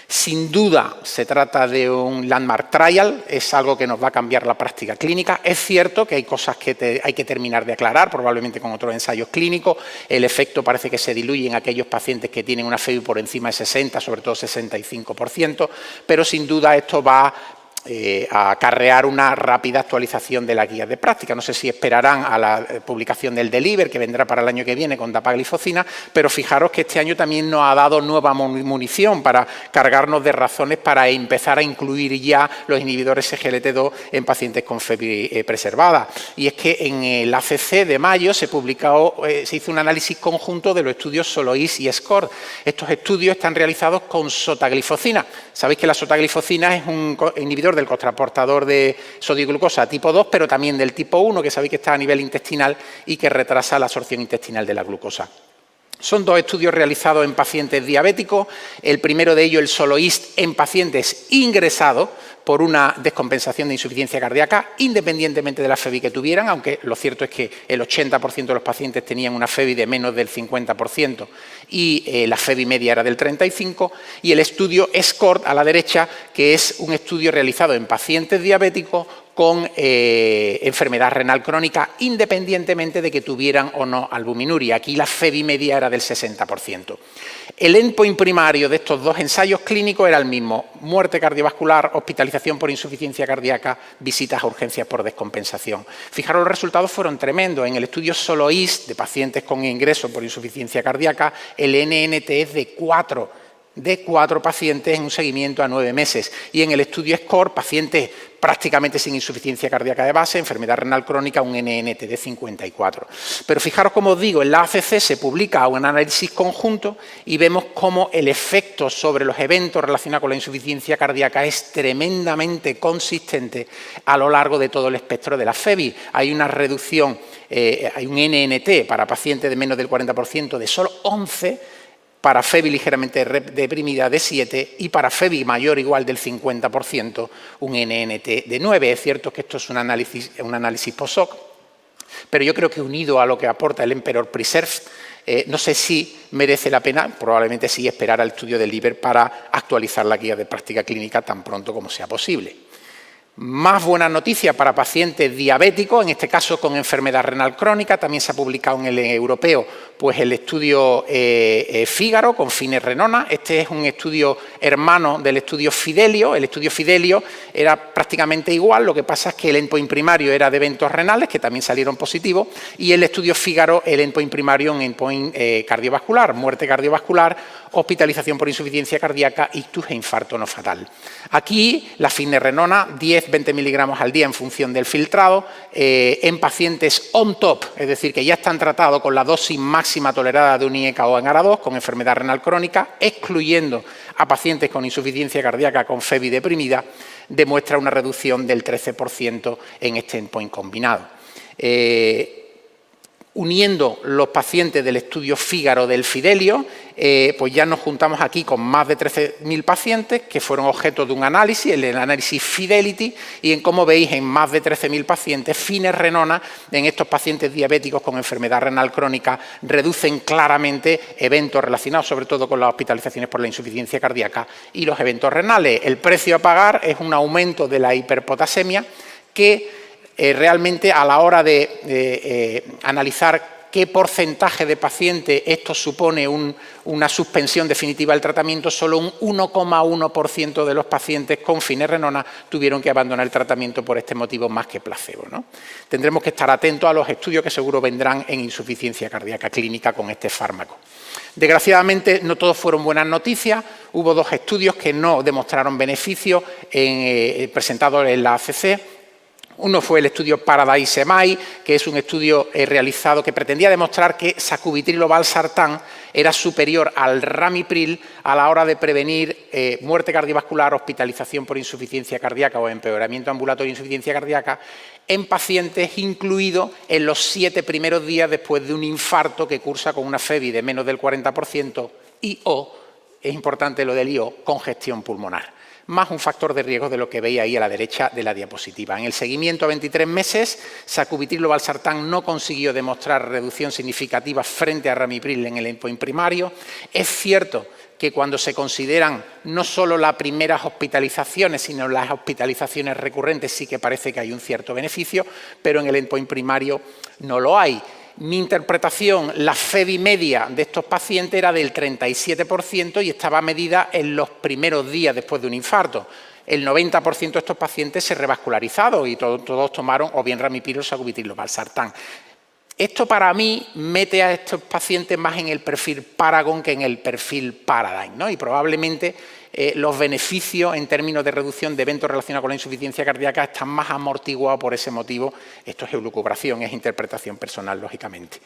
Sin duda se trata de un landmark trial, es algo que nos va a cambiar la práctica clínica. Es cierto que hay cosas que hay que terminar de aclarar, probablemente con otros ensayos clínicos. El efecto parece que se diluye en aquellos pacientes que tienen una FeVI por encima de 60, sobre todo 65%, pero sin duda esto va a acarrear una rápida actualización de la guía de práctica. No sé si esperarán a la publicación del DELIVER, que vendrá para el año que viene con dapagliflozina, pero fijaros que este año también nos ha dado nueva munición para cargarnos de razones para empezar a incluir ya los inhibidores SGLT2 en pacientes con FeVI preservada. Y es que en el ACC de mayo se hizo un análisis conjunto de los estudios SOLOIST y SCORE. Estos estudios están realizados con sotagliflozina. Sabéis que la sotagliflozina es un inhibidor del cotransportador de sodio y glucosa tipo 2, pero también del tipo 1, que sabéis que está a nivel intestinal y que retrasa la absorción intestinal de la glucosa. Son dos estudios realizados en pacientes diabéticos. El primero de ellos, el SOLOIST, en pacientes ingresados por una descompensación de insuficiencia cardíaca, independientemente de la FeVI que tuvieran, aunque lo cierto es que el 80% de los pacientes tenían una FeVI de menos del 50% y la FeVI media era del 35%, y el estudio SCORE a la derecha, que es un estudio realizado en pacientes diabéticos con enfermedad renal crónica, independientemente de que tuvieran o no albuminuria. Aquí la FeVI media era del 60%. El endpoint primario de estos dos ensayos clínicos era el mismo: muerte cardiovascular, hospitalización por insuficiencia cardíaca, visitas a urgencias por descompensación. Fijaros, los resultados fueron tremendos. En el estudio SOLOIST de pacientes con ingreso por insuficiencia cardíaca, el NNT es de 4 pacientes en un seguimiento a 9 meses. Y en el estudio SCORE, pacientes prácticamente sin insuficiencia cardíaca de base, enfermedad renal crónica, un NNT de 54. Pero fijaros, como os digo, en la ACC se publica un análisis conjunto y vemos cómo el efecto sobre los eventos relacionados con la insuficiencia cardíaca es tremendamente consistente a lo largo de todo el espectro de la FeVI. Hay una reducción, hay un NNT para pacientes de menos del 40% de solo 11, para FeVI ligeramente deprimida de 7 y para FeVI mayor o igual del 50% un NNT de 9. Es cierto que esto es un análisis post-hoc, pero yo creo que unido a lo que aporta el Emperor Preserve, no sé si merece la pena, probablemente sí, esperar al estudio del DELIVER para actualizar la guía de práctica clínica tan pronto como sea posible. Más buenas noticias para pacientes diabéticos, en este caso con enfermedad renal crónica. También se ha publicado en el europeo pues el estudio Fígaro con finerenona. Este es un estudio hermano del estudio Fidelio. El estudio Fidelio era prácticamente igual, lo que pasa es que el endpoint primario era de eventos renales, que también salieron positivos, y el estudio Fígaro, el endpoint primario en endpoint cardiovascular, muerte cardiovascular, hospitalización por insuficiencia cardíaca, ictus e infarto no fatal. Aquí la finerenona, 10-20 miligramos al día en función del filtrado, en pacientes on top, es decir, que ya están tratados con la dosis máxima tolerada de un IECA o ANGARA2 con enfermedad renal crónica, excluyendo a pacientes con insuficiencia cardíaca con FeVI deprimida, demuestra una reducción del 13% en este endpoint combinado. Uniendo los pacientes del estudio Fígaro del Fidelio, pues ya nos juntamos aquí con más de 13.000 pacientes que fueron objeto de un análisis, el análisis Fidelity, y como veis, en más de 13.000 pacientes, finerenona en estos pacientes diabéticos con enfermedad renal crónica reducen claramente eventos relacionados sobre todo con las hospitalizaciones por la insuficiencia cardíaca y los eventos renales. El precio a pagar es un aumento de la hiperpotasemia que realmente a la hora de analizar qué porcentaje de pacientes esto supone una suspensión definitiva del tratamiento, solo un 1,1% de los pacientes con finerenona tuvieron que abandonar el tratamiento por este motivo más que placebo, ¿no? Tendremos que estar atentos a los estudios que seguro vendrán en insuficiencia cardíaca clínica con este fármaco. Desgraciadamente no todos fueron buenas noticias, hubo 2 estudios que no demostraron beneficio presentados en la ACC. Uno fue el estudio Paradise-EMAI, que es un estudio realizado que pretendía demostrar que sacubitril/valsartán era superior al ramipril a la hora de prevenir muerte cardiovascular, hospitalización por insuficiencia cardíaca o empeoramiento ambulatorio de insuficiencia cardíaca en pacientes incluidos en los 7 primeros días después de un infarto que cursa con una FEBI de menos del 40% y o, es importante lo del IO, congestión pulmonar, más un factor de riesgo de lo que veis ahí a la derecha de la diapositiva. En el seguimiento a 23 meses, sacubitril/valsartán no consiguió demostrar reducción significativa frente a ramipril en el endpoint primario. Es cierto que cuando se consideran no solo las primeras hospitalizaciones, sino las hospitalizaciones recurrentes, sí que parece que hay un cierto beneficio, pero en el endpoint primario no lo hay. Mi interpretación, la FEBI media de estos pacientes era del 37% y estaba medida en los primeros días después de un infarto. El 90% de estos pacientes se revascularizaron y todos tomaron o bien ramipril o sacubitril/valsartán. Esto para mí mete a estos pacientes más en el perfil Paragon que en el perfil Paradigm, ¿no? Y probablemente los beneficios en términos de reducción de eventos relacionados con la insuficiencia cardíaca están más amortiguados por ese motivo. Esto es elucubración, es interpretación personal, lógicamente.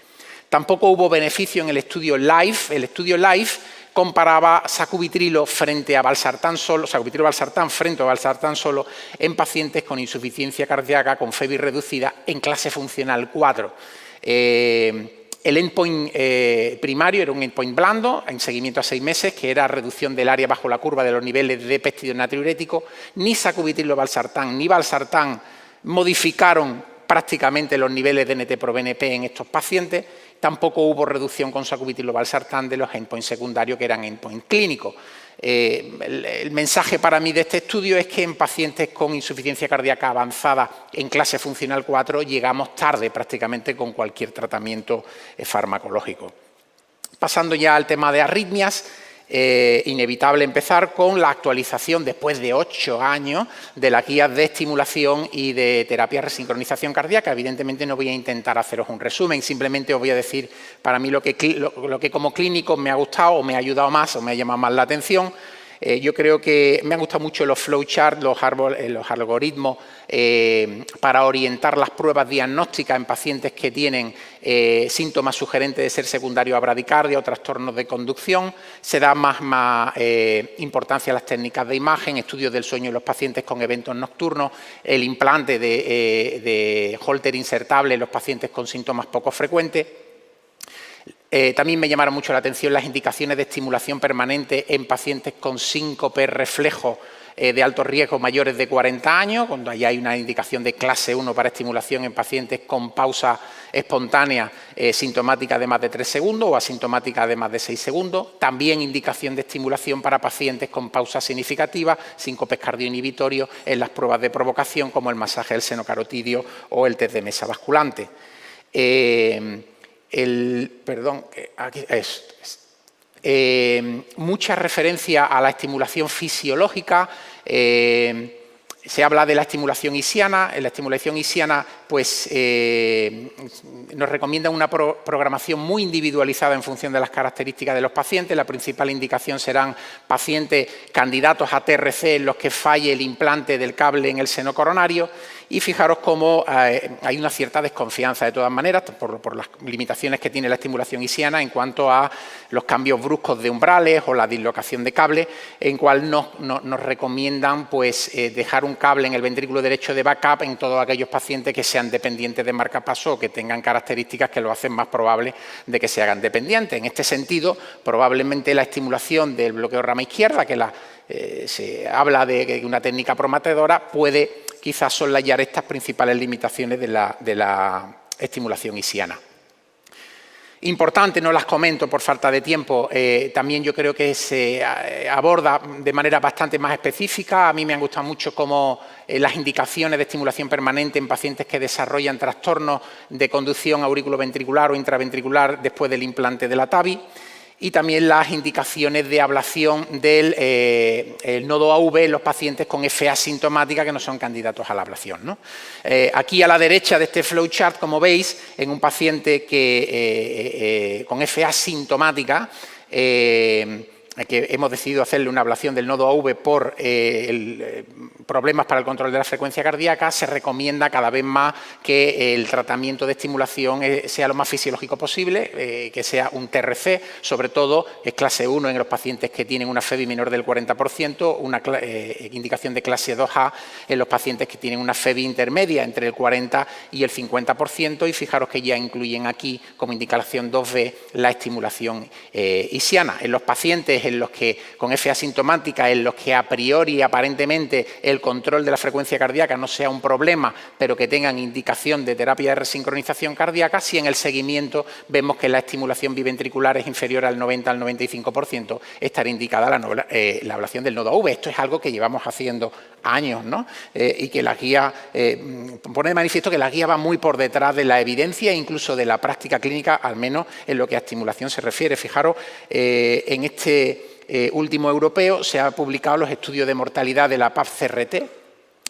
Tampoco hubo beneficio en el estudio LIFE. El estudio LIFE comparaba sacubitrilo frente a valsartán solo, sacubitril/valsartán frente a valsartán solo en pacientes con insuficiencia cardíaca con FEBI reducida en clase funcional 4. El endpoint primario era un endpoint blando, en seguimiento a 6 meses, que era reducción del área bajo la curva de los niveles de péptido natriurético. Ni sacubitril/valsartán ni valsartán modificaron prácticamente los niveles de NT-proBNP en estos pacientes. Tampoco hubo reducción con sacubitril/valsartán de los endpoints secundarios, que eran endpoints clínicos. El mensaje para mí de este estudio es que en pacientes con insuficiencia cardíaca avanzada en clase funcional 4 llegamos tarde prácticamente con cualquier tratamiento farmacológico. Pasando ya al tema de arritmias, inevitable empezar con la actualización después de 8 años de las guías de estimulación y de terapia de resincronización cardíaca. Evidentemente no voy a intentar haceros un resumen, simplemente os voy a decir para mí lo que como clínico me ha gustado o me ha ayudado más o me ha llamado más la atención. Yo creo que me han gustado mucho los flowcharts, los algoritmos para orientar las pruebas diagnósticas en pacientes que tienen síntomas sugerentes de ser secundarios a bradicardia o trastornos de conducción. Se da más importancia a las técnicas de imagen, estudios del sueño en los pacientes con eventos nocturnos, el implante de Holter insertable en los pacientes con síntomas poco frecuentes. También me llamaron mucho la atención las indicaciones de estimulación permanente en pacientes con síncope reflejo de alto riesgo mayores de 40 años, cuando allá hay una indicación de clase 1 para estimulación en pacientes con pausa espontánea sintomática de más de 3 segundos o asintomática de más de 6 segundos. También indicación de estimulación para pacientes con pausa significativa, síncopes cardioinhibitorios en las pruebas de provocación como el masaje del seno carotidio o el test de mesa basculante. Mucha referencia a la estimulación fisiológica. Se habla de la estimulación isiana. En la estimulación isiana pues, nos recomienda una programación muy individualizada en función de las características de los pacientes. La principal indicación serán pacientes candidatos a TRC en los que falle el implante del cable en el seno coronario. Y fijaros cómo hay una cierta desconfianza de todas maneras por las limitaciones que tiene la estimulación isiana en cuanto a los cambios bruscos de umbrales o la dislocación de cable, en cual nos recomiendan pues, dejar un cable en el ventrículo derecho de backup en todos aquellos pacientes que sean dependientes de marcapaso o que tengan características que lo hacen más probable de que se hagan dependientes. En este sentido, probablemente la estimulación del bloqueo rama izquierda, que se habla de una técnica prometedora, puede quizás soslayar estas principales limitaciones de la estimulación isiana. Importante, no las comento por falta de tiempo, también yo creo que se aborda de manera bastante más específica. A mí me han gustado mucho como las indicaciones de estimulación permanente en pacientes que desarrollan trastornos de conducción auriculoventricular o intraventricular después del implante de la TAVI. Y también las indicaciones de ablación del el nodo AV en los pacientes con FA sintomática que no son candidatos a la ablación, ¿no? Aquí a la derecha de este flowchart, como veis, en un paciente con FA sintomática, que hemos decidido hacerle una ablación del nodo AV por problemas para el control de la frecuencia cardíaca, se recomienda cada vez más que el tratamiento de estimulación sea lo más fisiológico posible, que sea un TRC, sobre todo es clase 1 en los pacientes que tienen una FEBI menor del 40%, una indicación de clase 2A en los pacientes que tienen una FEBI intermedia entre el 40 y el 50%, y fijaros que ya incluyen aquí como indicación 2B la estimulación isiana. En los pacientes en los que con FA asintomática, en los que a priori aparentemente el control de la frecuencia cardíaca no sea un problema, pero que tengan indicación de terapia de resincronización cardíaca, si en el seguimiento vemos que la estimulación biventricular es inferior al 90 al 95%, estará indicada la ablación del nodo AV. Esto es algo que llevamos haciendo años, ¿no? Y que la guía pone de manifiesto que la guía va muy por detrás de la evidencia e incluso de la práctica clínica, al menos en lo que a estimulación se refiere. Fijaros, en este último europeo se han publicado los estudios de mortalidad de la PAP-CRT.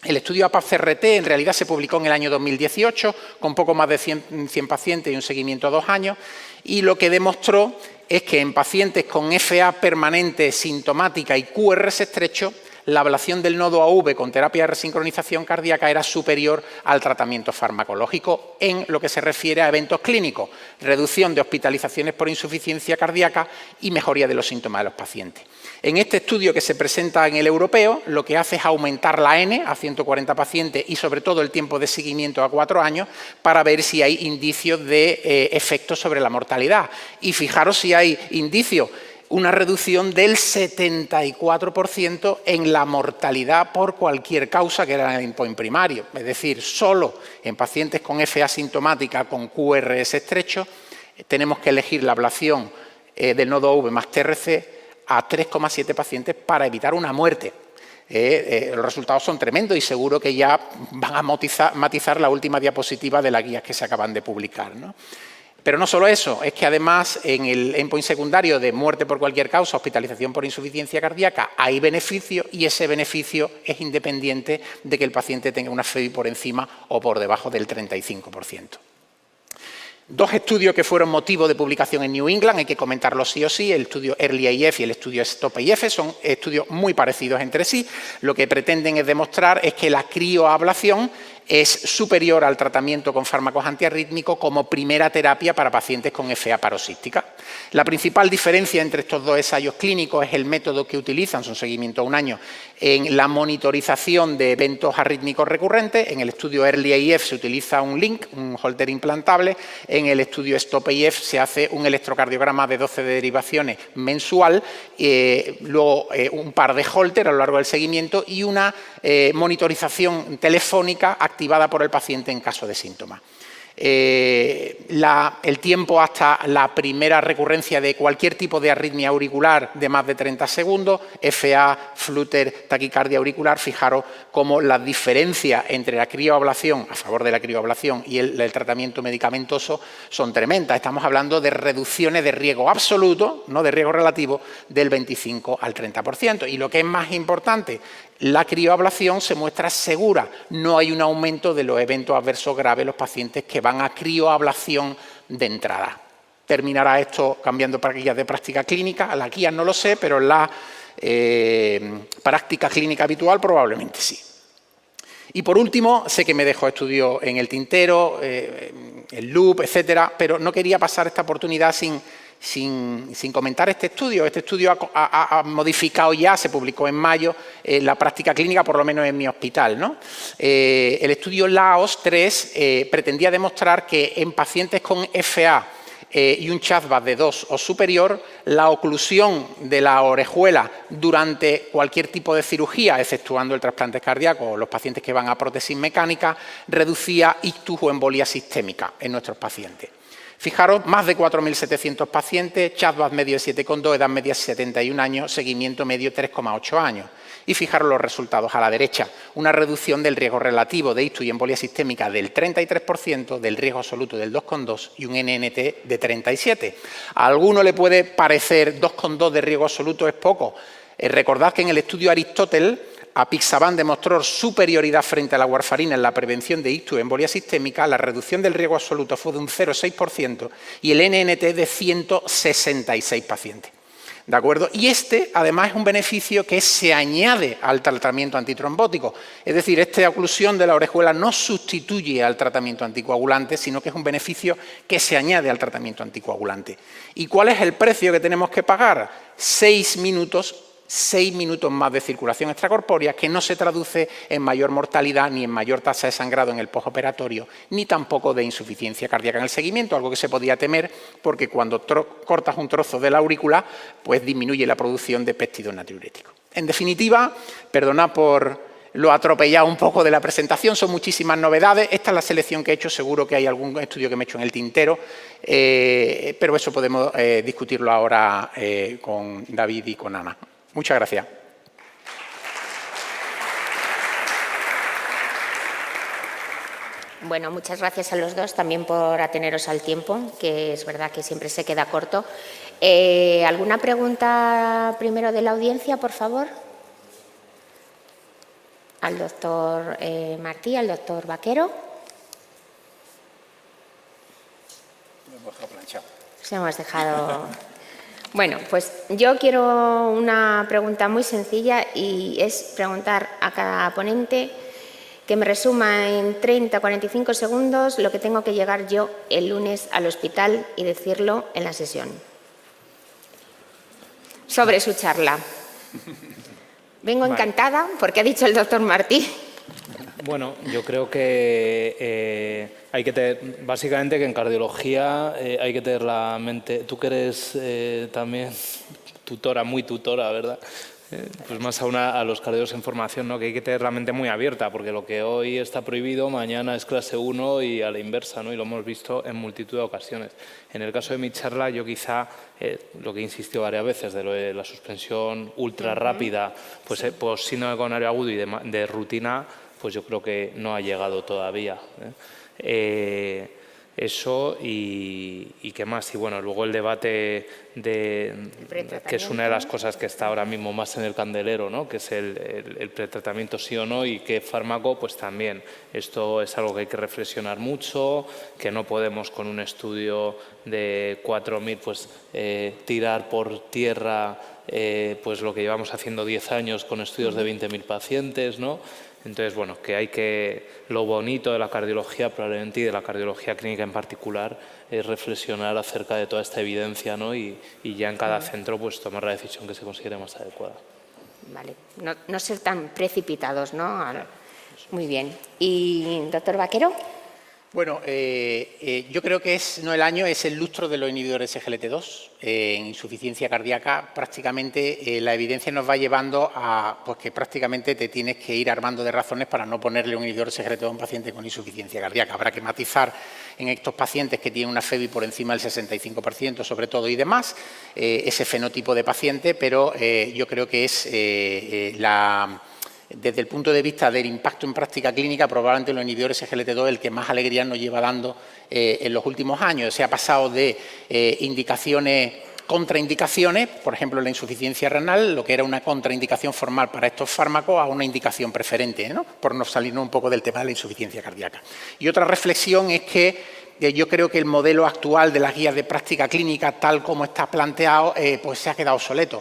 El estudio APAP-CRT en realidad se publicó en el año 2018 con poco más de 100 pacientes y un seguimiento a 2 años, y lo que demostró es que en pacientes con FA permanente sintomática y QRS estrecho, la ablación del nodo AV con terapia de resincronización cardíaca era superior al tratamiento farmacológico en lo que se refiere a eventos clínicos, reducción de hospitalizaciones por insuficiencia cardíaca y mejoría de los síntomas de los pacientes. En este estudio que se presenta en el europeo, lo que hace es aumentar la N a 140 pacientes y sobre todo el tiempo de seguimiento a 4 años para ver si hay indicios de efectos sobre la mortalidad. Y fijaros si hay indicios. Una reducción del 74% en la mortalidad por cualquier causa, que era el endpoint primario. Es decir, solo en pacientes con FA asintomática con QRS estrecho tenemos que elegir la ablación del nodo AV más TRC a 3,7 pacientes para evitar una muerte. Los resultados son tremendos y seguro que ya van a matizar la última diapositiva de las guías que se acaban de publicar, ¿no? Pero no solo eso, es que además en el endpoint secundario de muerte por cualquier causa, hospitalización por insuficiencia cardíaca, hay beneficio y ese beneficio es independiente de que el paciente tenga una FEBI por encima o por debajo del 35%. Dos estudios que fueron motivo de publicación en New England, hay que comentarlos sí o sí, el estudio Early AF y el estudio Stop AF, son estudios muy parecidos entre sí. Lo que pretenden es demostrar es que la crioablación es superior al tratamiento con fármacos antiarrítmicos como primera terapia para pacientes con FA paroxística. La principal diferencia entre estos dos ensayos clínicos es el método que utilizan, son seguimiento a 1 año, en la monitorización de eventos arrítmicos recurrentes. En el estudio Early AF se utiliza un LINC, un holter implantable. En el estudio Stop AF se hace un electrocardiograma de 12 derivaciones mensual, luego un par de holter a lo largo del seguimiento y una monitorización telefónica activada por el paciente en caso de síntomas. El tiempo hasta la primera recurrencia de cualquier tipo de arritmia auricular de más de 30 segundos, FA, flutter, taquicardia auricular, fijaros cómo las diferencias entre la crioablación, a favor de la crioablación, y el tratamiento medicamentoso son tremendas. Estamos hablando de reducciones de riesgo absoluto, no de riesgo relativo, del 25 al 30%. Y lo que es más importante, la crioablación se muestra segura, no hay un aumento de los eventos adversos graves en los pacientes que van a crioablación de entrada. ¿Terminará esto cambiando para guías de práctica clínica? Las guías no lo sé, pero la práctica clínica habitual probablemente sí. Y por último, sé que me dejo estudios en el tintero, el loop, etcétera, pero no quería pasar esta oportunidad sin comentar este estudio. Este estudio ha modificado ya, se publicó en mayo, la práctica clínica, por lo menos en mi hospital, ¿no? El estudio LAOS 3 pretendía demostrar que en pacientes con FA y un CHA2-VAS de 2 o superior, la oclusión de la orejuela durante cualquier tipo de cirugía, exceptuando el trasplante cardíaco o los pacientes que van a prótesis mecánica, reducía ictus o embolia sistémica en nuestros pacientes. Fijaros, más de 4.700 pacientes, CHA2-VAS medio de 7,2, edad media 71 años, seguimiento medio 3,8 años. Y fijaros los resultados a la derecha, una reducción del riesgo relativo de ictus y embolia sistémica del 33%, del riesgo absoluto del 2,2 y un NNT de 37. A alguno le puede parecer 2,2 de riesgo absoluto es poco. Recordad que en el estudio Aristóteles, apixaban demostró superioridad frente a la warfarina en la prevención de ictus y embolia sistémica, la reducción del riesgo absoluto fue de un 0,6% y el NNT de 166 pacientes. ¿De acuerdo? Y este, además, es un beneficio que se añade al tratamiento antitrombótico. Es decir, esta oclusión de la orejuela no sustituye al tratamiento anticoagulante, sino que es un beneficio que se añade al tratamiento anticoagulante. ¿Y cuál es el precio que tenemos que pagar? 6 minutos más de circulación extracorpórea, que no se traduce en mayor mortalidad ni en mayor tasa de sangrado en el postoperatorio, ni tampoco de insuficiencia cardíaca en el seguimiento, algo que se podía temer porque cuando cortas un trozo de la aurícula, pues disminuye la producción de péptidos natriuréticos. En definitiva, perdonad por lo atropellado un poco de la presentación, son muchísimas novedades. Esta es la selección que he hecho, seguro que hay algún estudio que me he hecho en el tintero, pero eso podemos discutirlo ahora con David y con Ana. Muchas gracias. Bueno, muchas gracias a los dos también por ateneros al tiempo, que es verdad que siempre se queda corto. ¿Alguna pregunta primero de la audiencia, por favor? Al doctor Martí, al doctor Vaquero. Se hemos dejado. Bueno, pues yo quiero una pregunta muy sencilla y es preguntar a cada ponente que me resuma en 30 o 45 segundos lo que tengo que llegar yo el lunes al hospital y decirlo en la sesión. Sobre su charla. Vengo encantada porque ha dicho el doctor Martí. Bueno, yo creo que hay que tener, básicamente que en cardiología hay que tener la mente, tú que eres también tutora, muy tutora, ¿verdad? Pues más aún a los cardiólogos en formación, ¿no? Que hay que tener la mente muy abierta, porque lo que hoy está prohibido, mañana es clase 1 y a la inversa, ¿no? Y lo hemos visto en multitud de ocasiones. En el caso de mi charla, yo quizá, lo que he insistido varias veces, de lo de la suspensión ultra rápida, pues por síndrome coronario agudo y de rutina, pues yo creo que no ha llegado todavía. Eso y qué más. Y bueno, luego el debate que es una de las cosas que está ahora mismo más en el candelero, ¿no? Que es el pretratamiento sí o no y qué fármaco, pues también. Esto es algo que hay que reflexionar mucho, que no podemos con un estudio de 4.000 pues tirar por tierra pues lo que llevamos haciendo 10 años con estudios de 20.000 pacientes, ¿no? Entonces, bueno, que hay que, lo bonito de la cardiología probablemente y de la cardiología clínica en particular es reflexionar acerca de toda esta evidencia, ¿no? Y ya en cada centro pues tomar la decisión que se considere más adecuada. Vale, no ser tan precipitados, ¿no? Muy bien. ¿Y doctor Vaquero? Bueno, yo creo que no el año, es el lustro de los inhibidores SGLT2. En insuficiencia cardíaca, prácticamente la evidencia nos va llevando a pues, que prácticamente te tienes que ir armando de razones para no ponerle un inhibidor SGLT2 a un paciente con insuficiencia cardíaca. Habrá que matizar en estos pacientes que tienen una FEBI por encima del 65%, sobre todo, y demás, ese fenotipo de paciente, pero yo creo que es desde el punto de vista del impacto en práctica clínica, probablemente los inhibidores SGLT2 el que más alegría nos lleva dando en los últimos años. Se ha pasado de contraindicaciones, por ejemplo, la insuficiencia renal, lo que era una contraindicación formal para estos fármacos, a una indicación preferente, ¿no? Por no salirnos un poco del tema de la insuficiencia cardíaca. Y otra reflexión es que yo creo que el modelo actual de las guías de práctica clínica, tal como está planteado, pues se ha quedado obsoleto.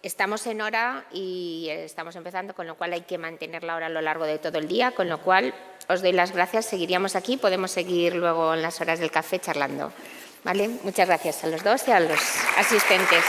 Estamos en hora y estamos empezando, con lo cual hay que mantener la hora a lo largo de todo el día, con lo cual os doy las gracias, seguiríamos aquí, podemos seguir luego en las horas del café charlando. ¿Vale? Muchas gracias a los dos y a los asistentes.